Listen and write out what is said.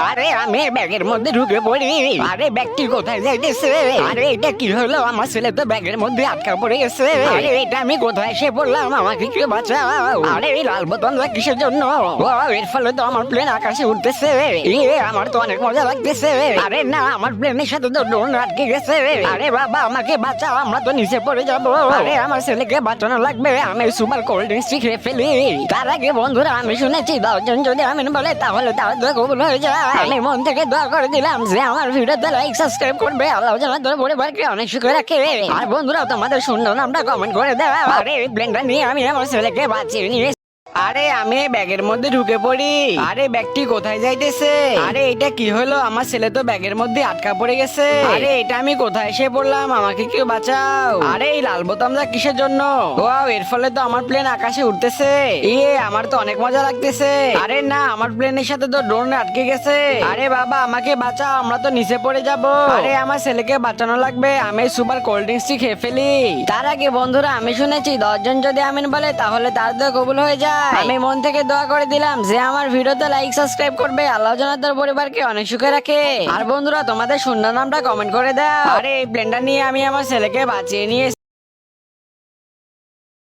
আরে আমি ব্যাগের মধ্যে ঢুকে পড়ি। আরে ব্যাগটি কোথায় যাইতেছে? আরে এটা কি হলো? আমার ছেলে তো ব্যাগের মধ্যে আটকা পড়ে গেছে। আরে এটা আমি কোথায় এসে পড়লাম? আমাকে কেউ বাঁচাও। আরে এই লাল বোতামটা কিসের জন্য? ও, এর ফলে তো আমার প্লেন আকাশে উঠতেছে। আমার তো অনেক মজা লাগতেছে। আরে না, আমার প্লেনের সাথে তো ড্রোন আটকে গেছে। আরে বাবা, আমাকে বাঁচাও, আমরা তো নিচে পড়ে যাবো। আরে আমার ছেলেকে বাঁচানো লাগবে। আমি সুপার কোল্ড ড্রিঙ্কস খেয়ে ফেলি। তার আগে বন্ধুরা, আমি শুনেছি 10 জন যদি আমিন বলে তাহলে তার দোয়া কবুল হয়ে যায়। আমি মন থেকে দোয়া করে দিলাম যে আমার ভিডিওতে লাইক সাবস্ক্রাইব করবে। আল্লাহ যেন তোর পরিবারকে অনেক সুখে রাখে। আর বন্ধুরা, তোমাদের সুন্দর নামটা কমেন্ট করে দাও। আরে এই প্লেনটা নিয়ে আমি আমার ছেলেকে বাঁচিয়ে নিয়ে আরে আমি ব্যাগের মধ্যে ঢুকে পড়ি। আরে ব্যাগটি কোথায় যাইতেছে? আরে এটা কি হলো? আমার ছেলে তো ব্যাগের মধ্যে আটকা পড়ে গেছে। আরে এটা আমি কোথায় এসে পড়লাম? আমাকে কেউ বাঁচাও। আরে এই লাল বোতামটা কিসের জন্য? ওয়াও, এর ফলে তো আমার প্লেন আকাশে উঠতেছে। আমার তো অনেক মজা লাগতেছে। আরে না, আমার প্লেনের সাথে তো ড্রোন আটকে গেছে। আরে বাবা, আমাকে বাঁচাও, আমরা তো নিচে পড়ে যাব। আরে আমার ছেলেকে বাঁচানো লাগবে। আমি সুপার কোল্ড ড্রিঙ্কসটি খেয়ে ফেলি। তার আগে বন্ধুরা, আমি শুনেছি 10 জন যদি আমিন বলে তাহলে তার দোয়া কবুল হয়ে যায়। আমি মন থেকে দোয়া করে দিলাম যে আমার ভিডিওতে লাইক সাবস্ক্রাইব করবে। আল্লাহ যেন তার পরিবারকে অনেক সুখে রাখে। আর বন্ধুরা, তোমাদের সুন্দর নামটা কমেন্ট করে দাও। আরে এই প্লেনটা নিয়ে আমি আমার ছেলেকে বাঁচিয়ে নিয়ে